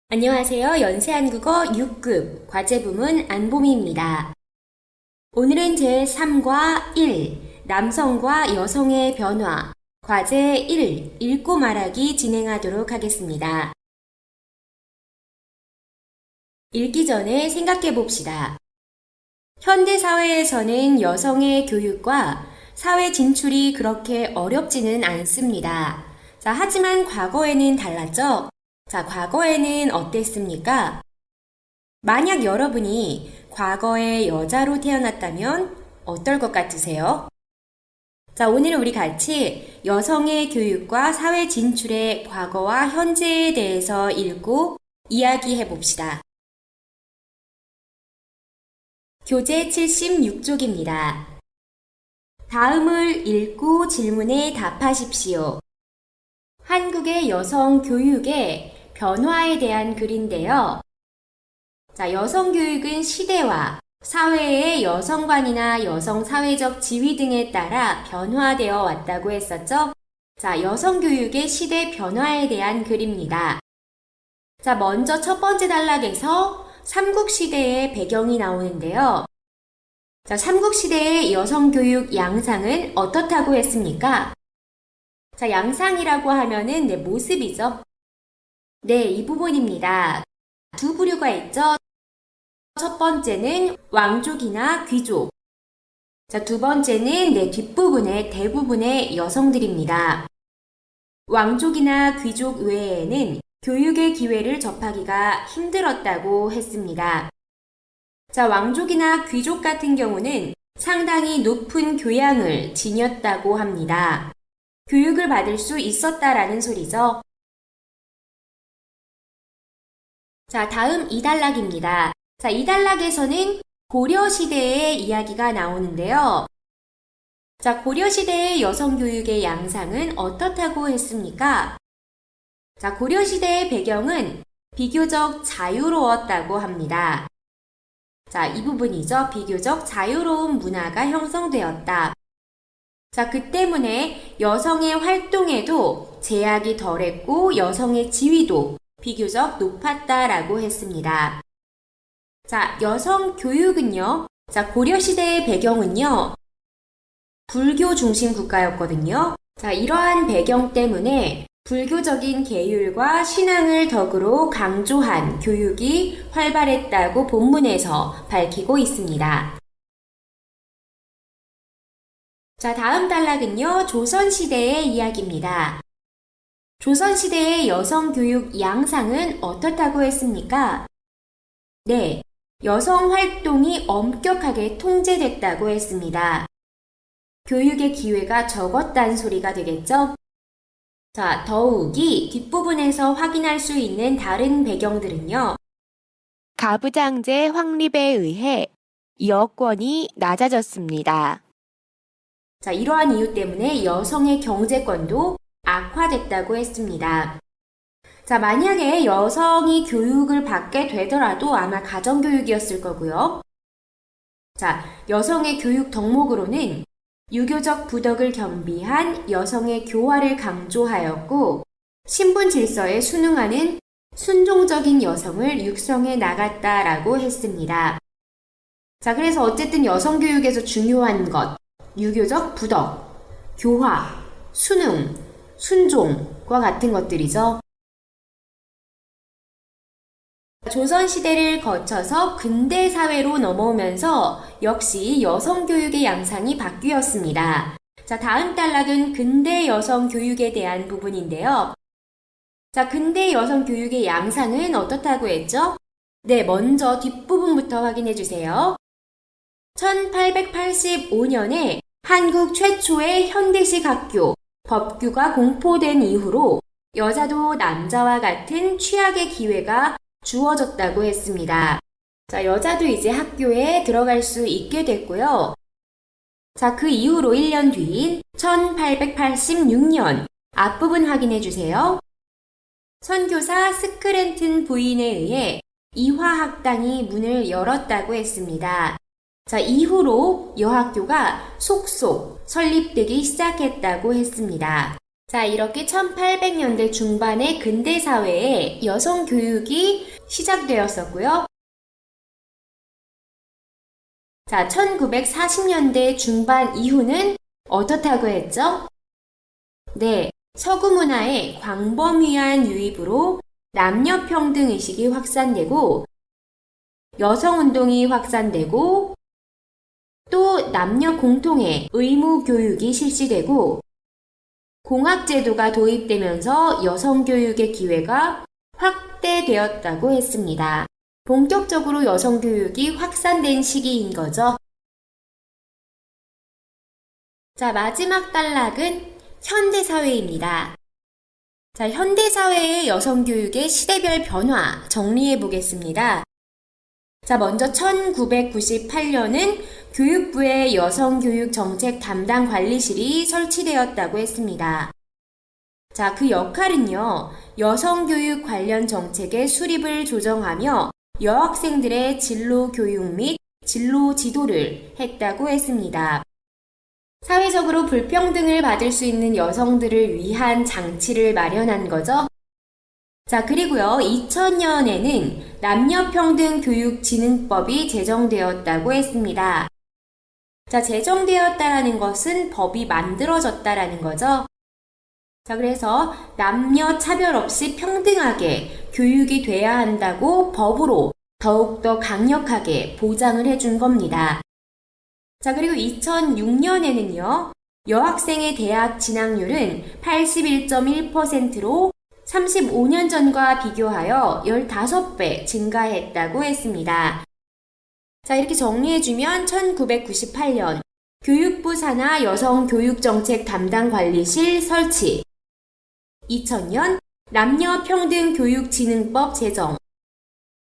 안녕하세요. 연세한국어 6급 과제부문 안보미입니다. 오늘은 제3과 1, 남성과 여성의 변화, 과제 1, 읽고 말하기 진행하도록 하겠습니다. 읽기 전에 생각해 봅시다. 현대사회에서는 여성의 교육과 사회 진출이 그렇게 어렵지는 않습니다. 하지만 과거에는 달랐죠? 과거에는 어땠습니까? 만약 여러분이 과거에 여자로 태어났다면 어떨 것 같으세요? 오늘은 우리 같이 여성의 교육과 사회 진출의 과거와 현재에 대해서 읽고 이야기해 봅시다. 교재 76쪽입니다. 다음을 읽고 질문에 답하십시오. 한국의 여성 교육의 변화에 대한 글인데요. 여성 교육은 시대와 사회의 여성관이나 여성 사회적 지위 등에 따라 변화되어 왔다고 했었죠. 여성 교육의 시대 변화에 대한 글입니다. 먼저 첫 번째 단락에서 삼국시대의 배경이 나오는데요. 삼국시대의 여성 교육 양상은 어떻다고 했습니까? 양상이라고 하면은 모습이죠. 이 부분입니다. 두 부류가 있죠. 첫 번째는 왕족이나 귀족. 두 번째는 뒷부분의 대부분의 여성들입니다. 왕족이나 귀족 외에는 교육의 기회를 접하기가 힘들었다고 했습니다. 왕족이나 귀족 같은 경우는 상당히 높은 교양을 지녔다고 합니다. 교육을 받을 수 있었다라는 소리죠. 다음 2단락입니다. 2단락에서는 고려시대의 이야기가 나오는데요. 고려시대의 여성교육의 양상은 어떻다고 했습니까? 고려시대의 배경은 비교적 자유로웠다고 합니다. 이 부분이죠. 비교적 자유로운 문화가 형성되었다. 그 때문에 여성의 활동에도 제약이 덜했고 여성의 지위도 비교적 높았다라고 했습니다. 여성 교육은요. 고려시대의 배경은요. 불교 중심 국가였거든요. 이러한 배경 때문에 불교적인 계율과 신앙을 덕으로 강조한 교육이 활발했다고 본문에서 밝히고 있습니다. 다음 단락은요. 조선시대의 이야기입니다. 조선시대의 여성교육 양상은 어떻다고 했습니까? 여성 활동이 엄격하게 통제됐다고 했습니다. 교육의 기회가 적었다는 소리가 되겠죠? 더욱이 뒷부분에서 확인할 수 있는 다른 배경들은요. 가부장제 확립에 의해 여권이 낮아졌습니다. 이러한 이유 때문에 여성의 경제권도 악화됐다고 했습니다. 만약에 여성이 교육을 받게 되더라도 아마 가정교육이었을 거고요. 여성의 교육 덕목으로는 유교적 부덕을 겸비한 여성의 교화를 강조하였고 신분 질서에 순응하는 순종적인 여성을 육성해 나갔다라고 했습니다. 그래서 어쨌든 여성교육에서 중요한 것 유교적 부덕, 교화, 순응, 순종과 같은 것들이죠. 조선시대를 거쳐서 근대사회로 넘어오면서 역시 여성교육의 양상이 바뀌었습니다. 다음 단락은 근대 여성교육에 대한 부분인데요. 근대 여성교육의 양상은 어떻다고 했죠? 먼저 뒷부분부터 확인해 주세요. 1885년에 한국 최초의 현대식 학교, 법규가 공포된 이후로 여자도 남자와 같은 취학의 기회가 주어졌다고 했습니다. 여자도 이제 학교에 들어갈 수 있게 됐고요. 그 이후로 1년 뒤인 1886년 앞부분 확인해 주세요. 선교사 스크랜튼 부인에 의해 이화학당이 문을 열었다고 했습니다. 이후로 여학교가 속속 설립되기 시작했다고 했습니다. 자, 이렇게 1800년대 중반의 근대 사회에 여성 교육이 시작되었었고요. 자, 1940년대 중반 이후는 어떻다고 했죠? 네, 서구 문화의 광범위한 유입으로 남녀 평등 의식이 확산되고 여성 운동이 확산되고 또 남녀 공통의 의무 교육이 실시되고 공학제도가 도입되면서 여성 교육의 기회가 확대되었다고 했습니다. 본격적으로 여성 교육이 확산된 시기인 거죠. 자, 마지막 단락은 현대사회입니다. 자, 현대사회의 여성 교육의 시대별 변화 정리해 보겠습니다. 자, 먼저 1998년은 교육부의 여성교육정책 담당 관리실이 설치되었다고 했습니다. 자, 그 역할은요, 여성교육 관련 정책의 수립을 조정하며 여학생들의 진로 교육 및 진로 지도를 했다고 했습니다. 사회적으로 불평등을 받을 수 있는 여성들을 위한 장치를 마련한 거죠. 자, 그리고요, 2000년에는 남녀평등교육진흥법이 제정되었다고 했습니다. 자, 제정되었다라는 것은 법이 만들어졌다라는 거죠. 자, 그래서 남녀 차별 없이 평등하게 교육이 돼야 한다고 법으로 더욱더 강력하게 보장을 해준 겁니다. 자, 그리고 2006년에는요, 여학생의 대학 진학률은 81.1%로 35년 전과 비교하여 15배 증가했다고 했습니다. 자, 이렇게 정리해주면 1998년 교육부 산하 여성교육정책 담당관리실 설치, 2000년 남녀평등교육진흥법 제정,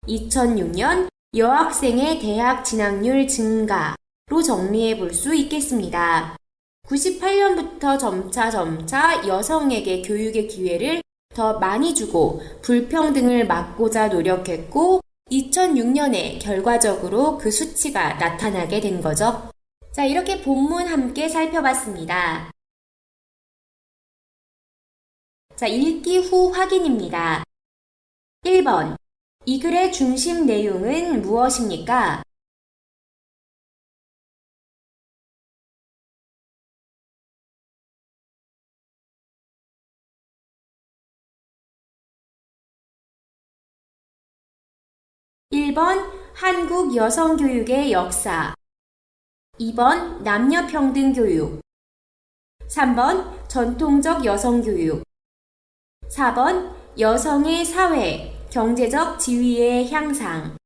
2006년 여학생의 대학 진학률 증가로 정리해 볼 수 있겠습니다. 98년부터 점차 여성에게 교육의 기회를 더 많이 주고 불평등을 막고자 노력했고 2006년에 결과적으로 그 수치가 나타나게 된 거죠. 자, 이렇게 본문 함께 살펴봤습니다. 자, 읽기 후 확인입니다. 1번. 이 글의 중심 내용은 무엇입니까? 1번 한국 여성교육의 역사, 2번 남녀평등교육, 3번 전통적 여성교육, 4번 여성의 사회, 경제적 지위의 향상.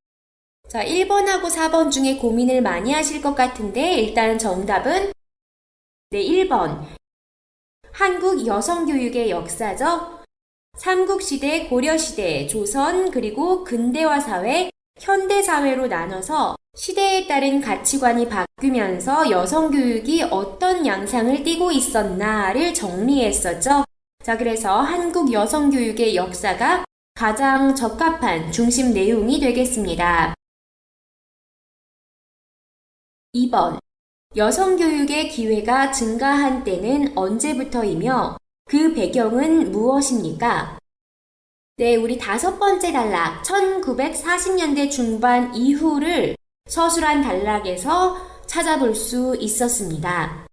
자, 1번하고 4번 중에 고민을 많이 하실 것 같은데 일단 정답은 네, 1번 한국 여성교육의 역사죠. 삼국시대, 고려시대, 조선, 그리고 근대화 사회, 현대사회로 나눠서 시대에 따른 가치관이 바뀌면서 여성교육이 어떤 양상을 띠고 있었나를 정리했었죠. 자, 그래서 한국 여성교육의 역사가 가장 적합한 중심 내용이 되겠습니다. 2번. 여성교육의 기회가 증가한 때는 언제부터이며 그 배경은 무엇입니까? 네, 우리 5번째 단락, 1940년대 중반 이후를 서술한 단락에서 찾아볼 수 있었습니다.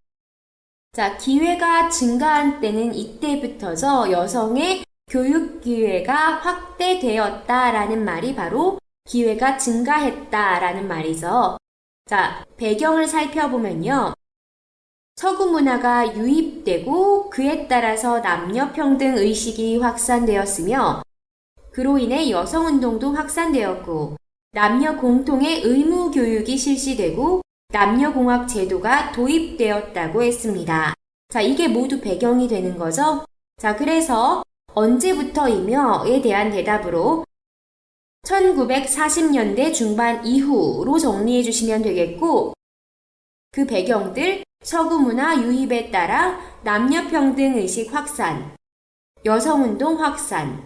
자, 기회가 증가한 때는 이때부터죠. 여성의 교육 기회가 확대되었다라는 말이 바로 기회가 증가했다라는 말이죠. 자, 배경을 살펴보면요. 서구 문화가 유입되고 그에 따라서 남녀평등 의식이 확산되었으며 그로 인해 여성운동도 확산되었고 남녀 공통의 의무 교육이 실시되고 남녀공학 제도가 도입되었다고 했습니다. 자, 이게 모두 배경이 되는 거죠. 자, 그래서 언제부터이며에 대한 대답으로 1940년대 중반 이후로 정리해 주시면 되겠고 그 배경들 서구 문화 유입에 따라 남녀평등 의식 확산, 여성운동 확산,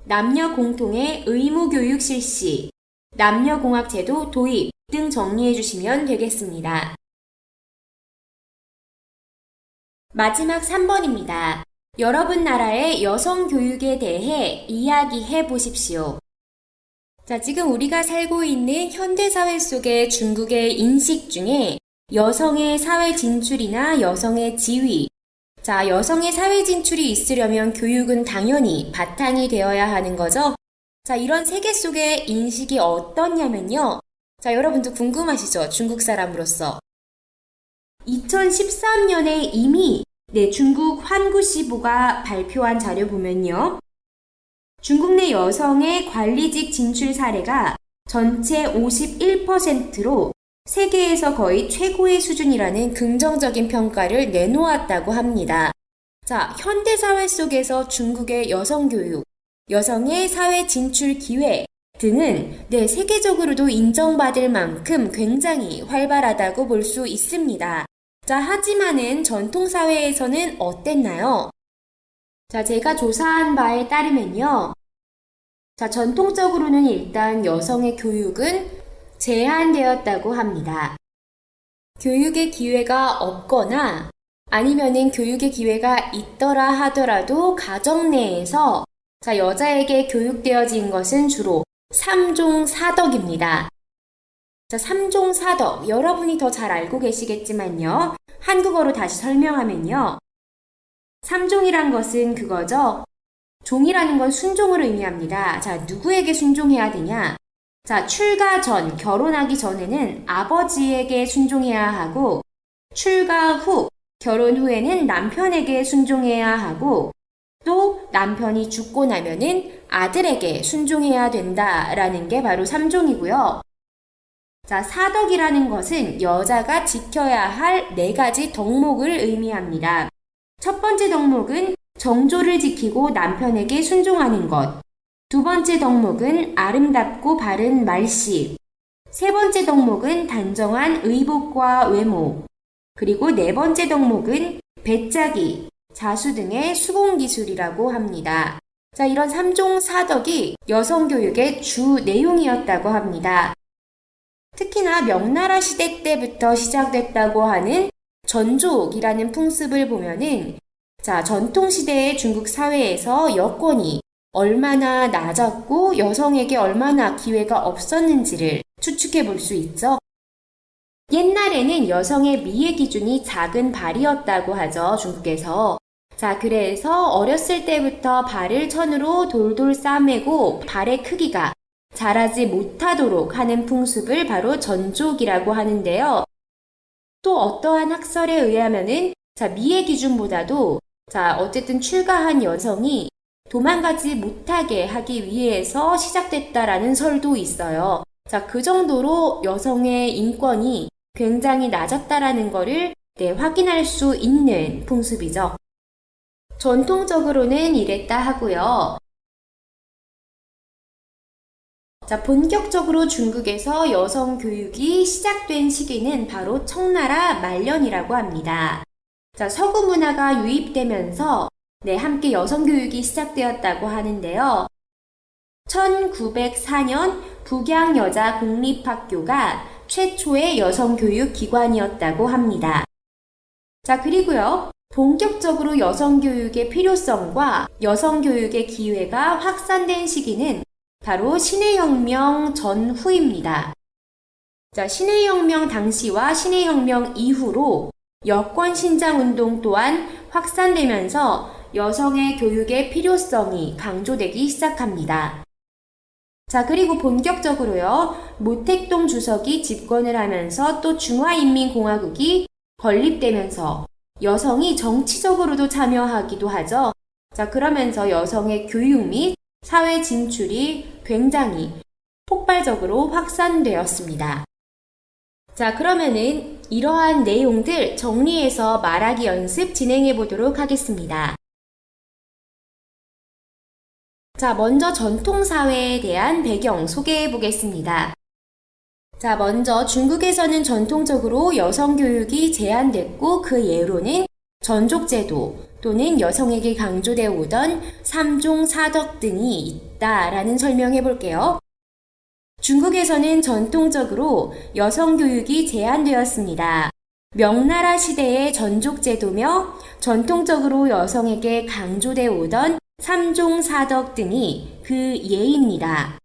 남녀 공통의 의무교육 실시, 남녀공학제도 도입 등 정리해 주시면 되겠습니다. 마지막 3번입니다. 여러분 나라의 여성 교육에 대해 이야기해 보십시오. 자, 지금 우리가 살고 있는 현대사회 속의 중국의 인식 중에 여성의 사회 진출이나 여성의 지위, 자, 여성의 사회 진출이 있으려면 교육은 당연히 바탕이 되어야 하는 거죠. 자, 이런 세계 속의 인식이 어떻냐면요. 자, 여러분도 궁금하시죠? 중국 사람으로서. 2013년에 이미 중국 환구시보가 발표한 자료 보면요. 중국 내 여성의 관리직 진출 사례가 전체 51%로 세계에서 거의 최고의 수준이라는 긍정적인 평가를 내놓았다고 합니다. 자, 현대사회 속에서 중국의 여성교육, 여성의 사회 진출 기회 등은 세계적으로도 인정받을 만큼 굉장히 활발하다고 볼 수 있습니다. 자, 하지만은 전통사회에서는 어땠나요? 자, 제가 조사한 바에 따르면요. 자, 전통적으로는 일단 여성의 교육은 제한되었다고 합니다. 교육의 기회가 없거나 아니면은 교육의 기회가 있더라 하더라도 가정 내에서 자, 여자에게 교육되어진 것은 주로 3종 사덕입니다. 자, 3종 사덕. 여러분이 더 잘 알고 계시겠지만요. 한국어로 다시 설명하면요. 3종이란 것은 그거죠. 종이라는 건 순종을 의미합니다. 자, 누구에게 순종해야 되냐? 자, 출가 전, 결혼하기 전에는 아버지에게 순종해야 하고, 출가 후, 결혼 후에는 남편에게 순종해야 하고, 또 남편이 죽고 나면은 아들에게 순종해야 된다라는 게 바로 3종이고요. 자, 사덕이라는 것은 여자가 지켜야 할 4가지 덕목을 의미합니다. 첫 번째 덕목은 정조를 지키고 남편에게 순종하는 것. 두 번째 덕목은 아름답고 바른 말씨. 세 번째 덕목은 단정한 의복과 외모. 그리고 네 번째 덕목은 배짜기, 자수 등의 수공기술이라고 합니다. 자, 이런 3종 사덕이 여성교육의 주 내용이었다고 합니다. 특히나 명나라 시대 때부터 시작됐다고 하는 전족이라는 풍습을 보면은 자, 전통시대의 중국 사회에서 여건이 얼마나 낮았고 여성에게 얼마나 기회가 없었는지를 추측해 볼 수 있죠. 옛날에는 여성의 미의 기준이 작은 발이었다고 하죠, 중국에서. 자, 그래서 어렸을 때부터 발을 천으로 돌돌 싸매고 발의 크기가 자라지 못하도록 하는 풍습을 바로 전족이라고 하는데요. 또 어떠한 학설에 의하면은 자, 미의 기준보다도 자, 어쨌든 출가한 여성이 도망가지 못하게 하기 위해서 시작됐다라는 설도 있어요. 자, 그 정도로 여성의 인권이 굉장히 낮았다라는 거를 확인할 수 있는 풍습이죠. 전통적으로는 이랬다 하고요. 자, 본격적으로 중국에서 여성 교육이 시작된 시기는 바로 청나라 말년이라고 합니다. 자, 서구 문화가 유입되면서 함께 여성 교육이 시작되었다고 하는데요. 1904년 북양여자공립학교가 최초의 여성 교육 기관이었다고 합니다. 자, 그리고요. 본격적으로 여성 교육의 필요성과 여성 교육의 기회가 확산된 시기는 바로 신해혁명 전후입니다. 자, 신해혁명 당시와 신해혁명 이후로 여권 신장 운동 또한 확산되면서 여성의 교육의 필요성이 강조되기 시작합니다. 자, 그리고 본격적으로요, 모택동 주석이 집권을 하면서 또 중화인민공화국이 건립되면서 여성이 정치적으로도 참여하기도 하죠. 자, 그러면서 여성의 교육 및 사회 진출이 굉장히 폭발적으로 확산되었습니다. 자, 그러면은 이러한 내용들 정리해서 말하기 연습 진행해 보도록 하겠습니다. 자, 먼저 전통사회에 대한 배경 소개해 보겠습니다. 자, 먼저 중국에서는 전통적으로 여성 교육이 제한됐고 그 예로는 전족제도 또는 여성에게 강조되어 오던 3종 사덕 등이 있다라는 설명해 볼게요. 중국에서는 전통적으로 여성 교육이 제한되었습니다. 명나라 시대의 전족제도며 전통적으로 여성에게 강조되어 오던 삼종사덕 등이 그 예입니다.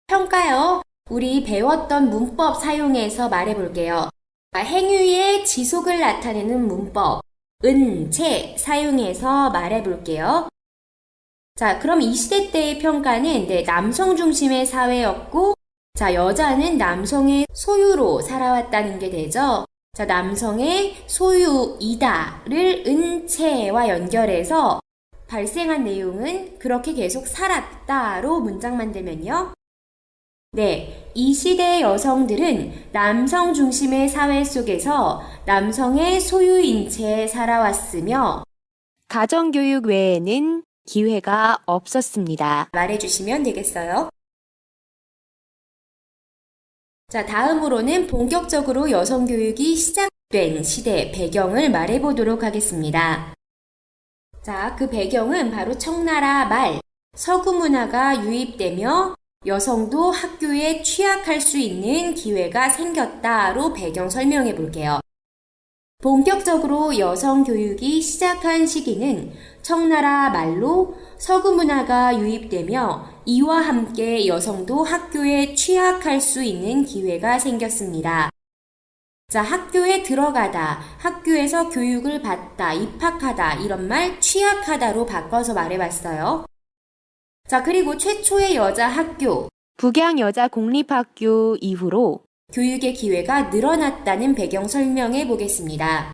평가요. 우리 배웠던 문법 사용해서 말해볼게요. 행위의 지속을 나타내는 문법, 은, 채 사용해서 말해볼게요. 자, 그럼 이 시대 때의 평가는 남성 중심의 사회였고, 자, 여자는 남성의 소유로 살아왔다는 게 되죠. 자, 남성의 소유이다를 은채와 연결해서 발생한 내용은 그렇게 계속 살았다로 문장 만들면요. 네, 이 시대의 여성들은 남성 중심의 사회 속에서 남성의 소유인 채 살아왔으며 가정교육 외에는 기회가 없었습니다. 말해주시면 되겠어요. 자, 다음으로는 본격적으로 여성교육이 시작된 시대 배경을 말해보도록 하겠습니다. 자, 그 배경은 바로 청나라 말 서구 문화가 유입되며 여성도 학교에 취약할 수 있는 기회가 생겼다로 배경 설명해 볼게요. 본격적으로 여성 교육이 시작한 시기는 청나라 말로 서구 문화가 유입되며 이와 함께 여성도 학교에 취약할 수 있는 기회가 생겼습니다. 자, 학교에 들어가다, 학교에서 교육을 받다, 입학하다 이런 말 취약하다로 바꿔서 말해봤어요. 자, 그리고 최초의 여자 학교, 북양여자공립학교 이후로 교육의 기회가 늘어났다는 배경 설명해 보겠습니다.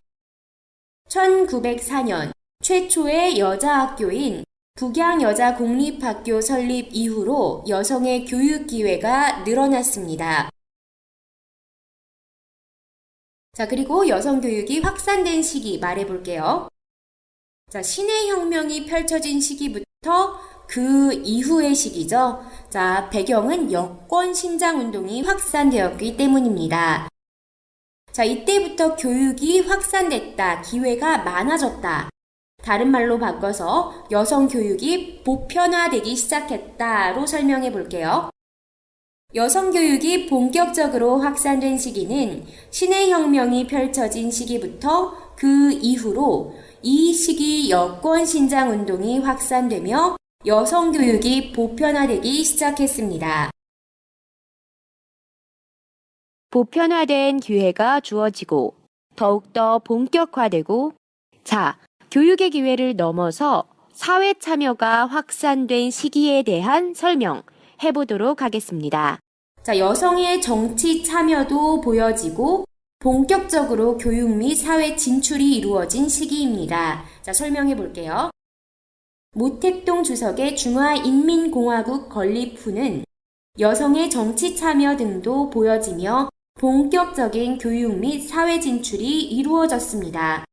1904년 최초의 여자 학교인 북양여자공립학교 설립 이후로 여성의 교육 기회가 늘어났습니다. 자, 그리고 여성 교육이 확산된 시기 말해볼게요. 자, 신해혁명이 펼쳐진 시기부터 그 이후의 시기죠. 자, 배경은 여권 신장 운동이 확산되었기 때문입니다. 자, 이때부터 교육이 확산됐다, 기회가 많아졌다. 다른 말로 바꿔서 여성 교육이 보편화되기 시작했다로 설명해 볼게요. 여성 교육이 본격적으로 확산된 시기는 신해혁명이 펼쳐진 시기부터 그 이후로 이 시기 여권 신장 운동이 확산되며 여성 교육이 보편화되기 시작했습니다. 보편화된 기회가 주어지고 더욱더 본격화되고 자, 교육의 기회를 넘어서 사회 참여가 확산된 시기에 대한 설명해 보도록 하겠습니다. 자, 여성의 정치 참여도 보여지고 본격적으로 교육 및 사회 진출이 이루어진 시기입니다. 자, 설명해 볼게요. 모택동 주석의 중화인민공화국 건립 후는 여성의 정치 참여 등도 보여지며 본격적인 교육 및 사회 진출이 이루어졌습니다.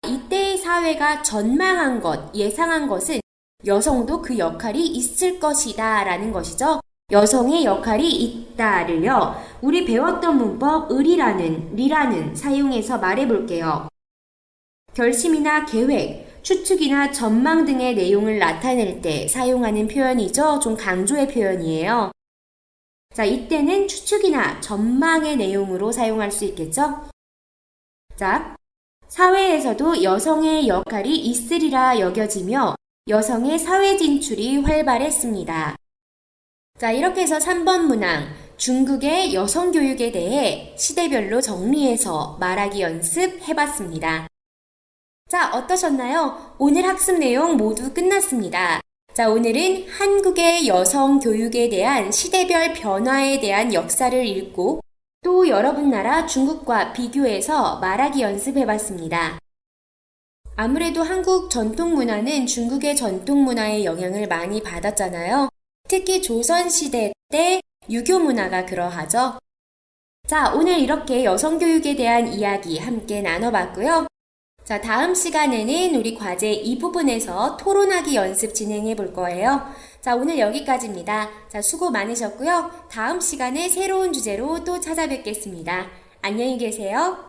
이때의 사회가 전망한 것, 예상한 것은 여성도 그 역할이 있을 것이다 라는 것이죠. 여성의 역할이 있다를요. 우리 배웠던 문법 을이라는, 리라는 사용해서 말해볼게요. 결심이나 계획, 추측이나 전망 등의 내용을 나타낼 때 사용하는 표현이죠. 좀 강조의 표현이에요. 자, 이때는 추측이나 전망의 내용으로 사용할 수 있겠죠. 자, 사회에서도 여성의 역할이 있으리라 여겨지며 여성의 사회 진출이 활발했습니다. 자, 이렇게 해서 3번 문항, 중국의 여성 교육에 대해 시대별로 정리해서 말하기 연습해봤습니다. 자, 어떠셨나요? 오늘 학습 내용 모두 끝났습니다. 자, 오늘은 한국의 여성 교육에 대한 시대별 변화에 대한 역사를 읽고 또 여러분 나라 중국과 비교해서 말하기 연습해봤습니다. 아무래도 한국 전통 문화는 중국의 전통 문화의 영향을 많이 받았잖아요. 특히 조선시대 때 유교 문화가 그러하죠. 자, 오늘 이렇게 여성 교육에 대한 이야기 함께 나눠봤고요. 자, 다음 시간에는 우리 과제 이 부분에서 토론하기 연습 진행해 볼 거예요. 자, 오늘 여기까지입니다. 자, 수고 많으셨고요. 다음 시간에 새로운 주제로 또 찾아뵙겠습니다. 안녕히 계세요.